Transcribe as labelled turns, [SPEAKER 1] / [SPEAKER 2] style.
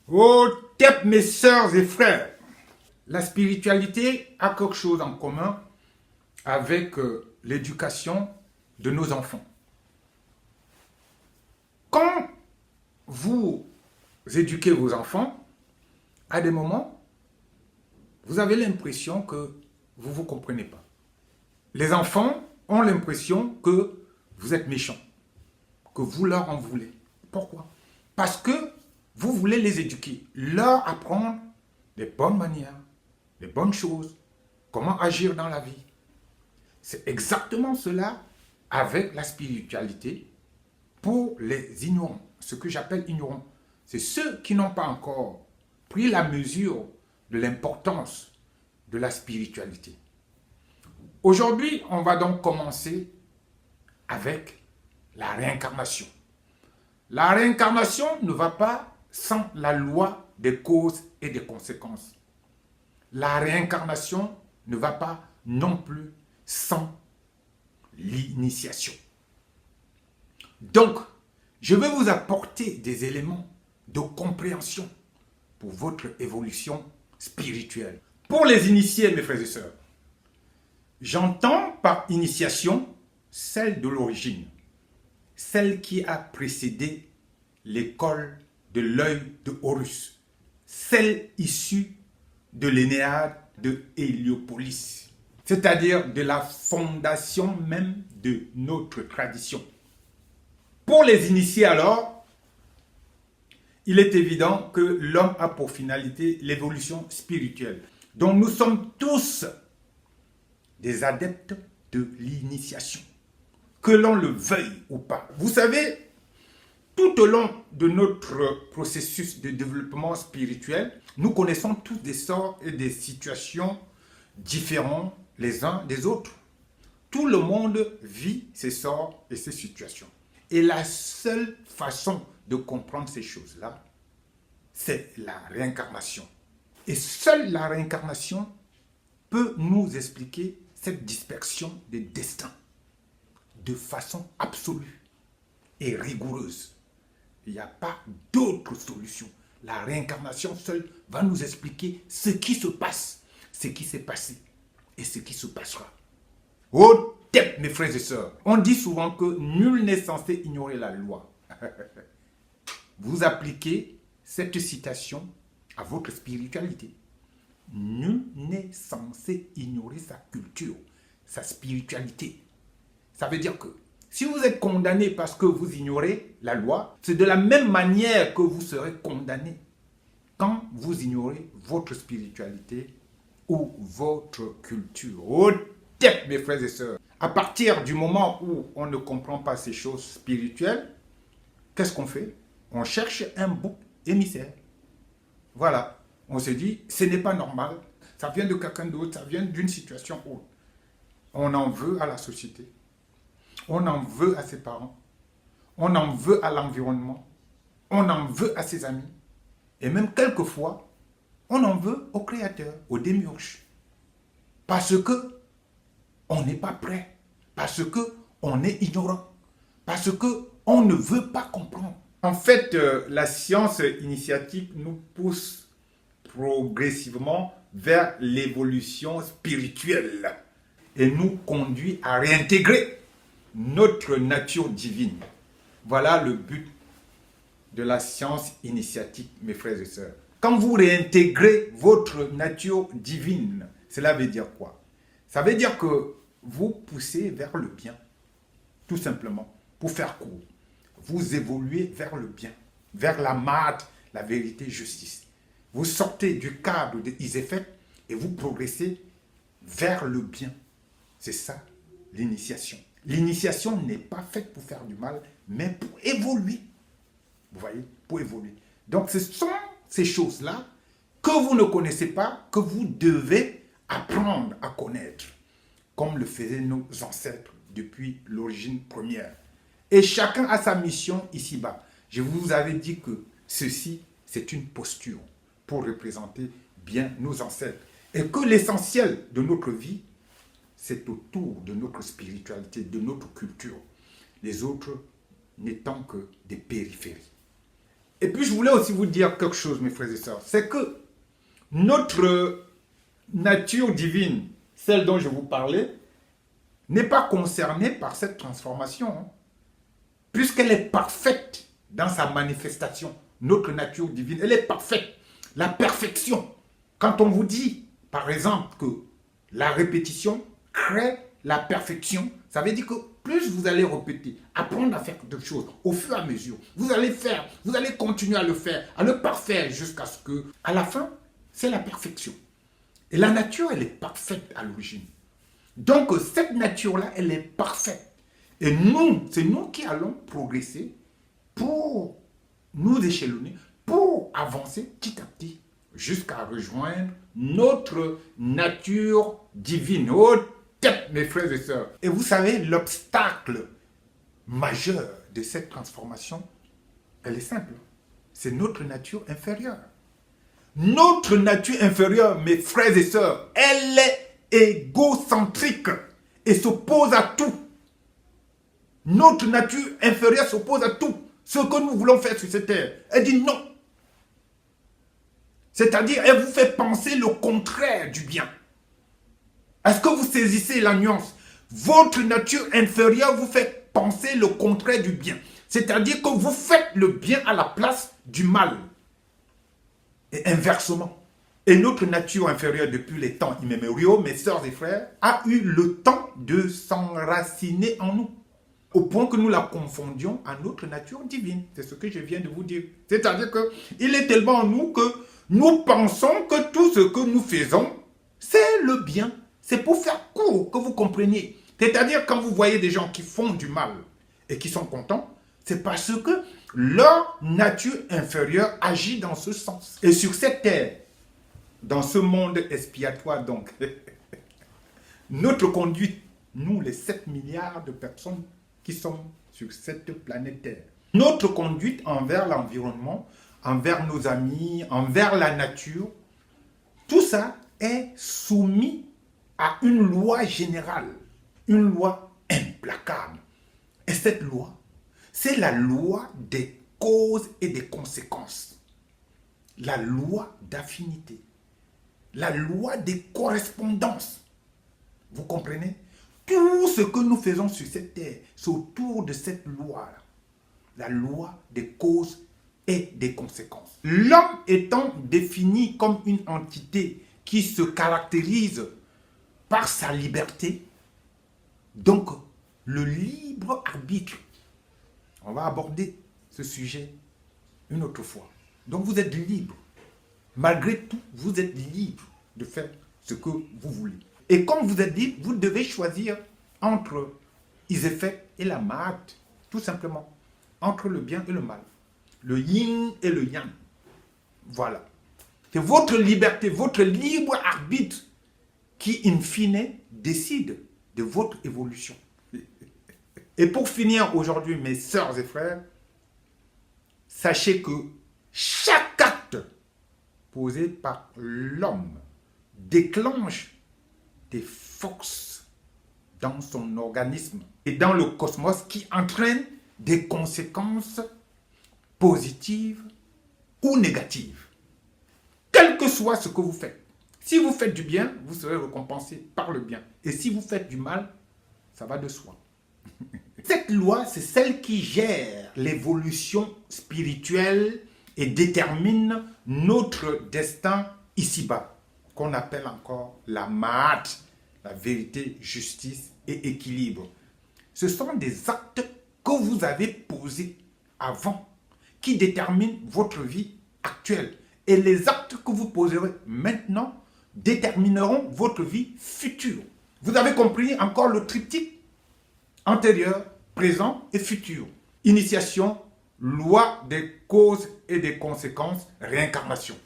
[SPEAKER 1] Oh, tep, mes sœurs et frères, la spiritualité a quelque chose en commun avec l'éducation de nos enfants. Quand vous éduquez vos enfants, à des moments, vous avez l'impression que vous ne vous comprenez pas. Les enfants ont l'impression que vous êtes méchants, que vous leur en voulez. Pourquoi? Parce que vous voulez les éduquer, leur apprendre les bonnes manières, les bonnes choses, comment agir dans la vie. C'est exactement cela avec la spiritualité pour les ignorants, ce que j'appelle ignorants. C'est ceux qui n'ont pas encore pris la mesure de l'importance de la spiritualité. Aujourd'hui, on va donc commencer avec la réincarnation. La réincarnation ne va pas sans la loi des causes et des conséquences. La réincarnation ne va pas non plus sans l'initiation. Donc, je vais vous apporter des éléments de compréhension pour votre évolution spirituelle. Pour les initiés, mes frères et sœurs, j'entends par initiation celle de l'origine, celle qui a précédé l'école de l'œil de Horus, celle issue de l'Énéade de Héliopolis, c'est-à-dire de la fondation même de notre tradition. Pour les initiés alors, il est évident que l'homme a pour finalité l'évolution spirituelle. Donc nous sommes tous des adeptes de l'initiation, que l'on le veuille ou pas. Vous savez, tout au long de notre processus de développement spirituel, nous connaissons tous des sorts et des situations différents les uns des autres. Tout le monde vit ses sorts et ses situations. Et la seule façon de comprendre ces choses-là, c'est la réincarnation. Et seule la réincarnation peut nous expliquer cette dispersion des destins de façon absolue et rigoureuse. Il n'y a pas d'autre solution. La réincarnation seule va nous expliquer ce qui se passe, ce qui s'est passé et ce qui se passera. Oh, tête, mes frères et sœurs, on dit souvent que nul n'est censé ignorer la loi. Vous appliquez cette citation à votre spiritualité. Nul n'est censé ignorer sa culture, sa spiritualité. Ça veut dire que si vous êtes condamné parce que vous ignorez la loi, c'est de la même manière que vous serez condamné quand vous ignorez votre spiritualité ou votre culture. Oh, tête, mes frères et sœurs. À partir du moment où on ne comprend pas ces choses spirituelles, qu'est-ce qu'on fait? On cherche un bouc émissaire. Voilà. On se dit, ce n'est pas normal. Ça vient de quelqu'un d'autre, ça vient d'une situation autre. On en veut à la société. On en veut à ses parents. On en veut à l'environnement. On en veut à ses amis. Et même quelquefois, on en veut au Créateur, au Démiurge. Parce que on n'est pas prêt. Parce que on est ignorant. Parce que on ne veut pas comprendre. En fait, la science initiatique nous pousse progressivement vers l'évolution spirituelle et nous conduit à réintégrer notre nature divine. Voilà le but de la science initiatique, mes frères et sœurs. Quand vous réintégrez votre nature divine, cela veut dire quoi? Ça veut dire que vous poussez vers le bien, tout simplement, pour faire court. Vous évoluez vers le bien, vers la mate, la vérité, justice. Vous sortez du cadre de Iséphète et vous progressez vers le bien. C'est ça, l'initiation. L'initiation n'est pas faite pour faire du mal, mais pour évoluer. Vous voyez, pour évoluer. Donc, ce sont ces choses-là que vous ne connaissez pas, que vous devez apprendre à connaître, comme le faisaient nos ancêtres depuis l'origine première. Et chacun a sa mission ici-bas. Je vous avais dit que ceci, c'est une posture pour représenter bien nos ancêtres. Et que l'essentiel de notre vie, c'est autour de notre spiritualité, de notre culture. Les autres n'étant que des périphéries. Et puis je voulais aussi vous dire quelque chose, mes frères et sœurs. C'est que notre nature divine, celle dont je vous parlais, n'est pas concernée par cette transformation, hein, puisqu'elle est parfaite dans sa manifestation. Notre nature divine, elle est parfaite. La perfection. Quand on vous dit, par exemple, que la répétition crée la perfection, ça veut dire que plus vous allez répéter, apprendre à faire quelque chose au fur et à mesure, vous allez faire, vous allez continuer à le faire, à le parfaire jusqu'à ce que, à la fin, c'est la perfection. Et la nature, elle est parfaite à l'origine. Donc, cette nature-là, elle est parfaite. Et nous, c'est nous qui allons progresser pour nous échelonner, pour avancer petit à petit jusqu'à rejoindre notre nature divine. Oh, tête, mes frères et sœurs. Et vous savez, l'obstacle majeur de cette transformation, elle est simple. C'est notre nature inférieure. Notre nature inférieure, mes frères et sœurs, elle est égocentrique et s'oppose à tout. Notre nature inférieure s'oppose à tout. Ce que nous voulons faire sur cette terre, elle dit non. C'est-à-dire, elle vous fait penser le contraire du bien. Est-ce que vous saisissez la nuance? Votre nature inférieure vous fait penser le contraire du bien. C'est-à-dire que vous faites le bien à la place du mal. Et inversement. Et notre nature inférieure, depuis les temps immémoriaux, mes sœurs et frères, a eu le temps de s'enraciner en nous. Au point que nous la confondions à notre nature divine. C'est ce que je viens de vous dire. C'est-à-dire qu'il est tellement en nous que nous pensons que tout ce que nous faisons, c'est le bien. C'est pour faire court, que vous compreniez. C'est-à-dire quand vous voyez des gens qui font du mal et qui sont contents, c'est parce que leur nature inférieure agit dans ce sens. Et sur cette terre, dans ce monde expiatoire donc, notre conduite, nous les 7 milliards de personnes qui sont sur cette planète Terre, notre conduite envers l'environnement, envers nos amis, envers la nature, tout ça est soumis à une loi générale, une loi implacable. Et cette loi, c'est la loi des causes et des conséquences. La loi d'affinité. La loi des correspondances. Vous comprenez? Tout ce que nous faisons sur cette terre, c'est autour de cette loi-là. La loi des causes et des conséquences. L'homme étant défini comme une entité qui se caractérise par sa liberté, donc le libre arbitre. On va aborder ce sujet une autre fois. Donc vous êtes libre. Malgré tout, vous êtes libre de faire ce que vous voulez. Et comme vous êtes libre, vous devez choisir entre Iseffet et la Maat, tout simplement. Entre le bien et le mal. Le yin et le yang. Voilà. C'est votre liberté, votre libre arbitre qui, in fine, décide de votre évolution. Et pour finir aujourd'hui, mes sœurs et frères, sachez que chaque acte posé par l'homme déclenche des forces dans son organisme et dans le cosmos qui entraînent des conséquences positives ou négatives. Quel que soit ce que vous faites. Si vous faites du bien, vous serez récompensé par le bien. Et si vous faites du mal, ça va de soi. Cette loi, c'est celle qui gère l'évolution spirituelle et détermine notre destin ici-bas, qu'on appelle encore la Ma'at, la vérité, justice et équilibre. Ce sont des actes que vous avez posés avant, qui déterminent votre vie actuelle. Et les actes que vous poserez maintenant détermineront votre vie future. Vous avez compris encore le triptyque antérieur, présent et futur. Initiation, loi des causes et des conséquences, réincarnation.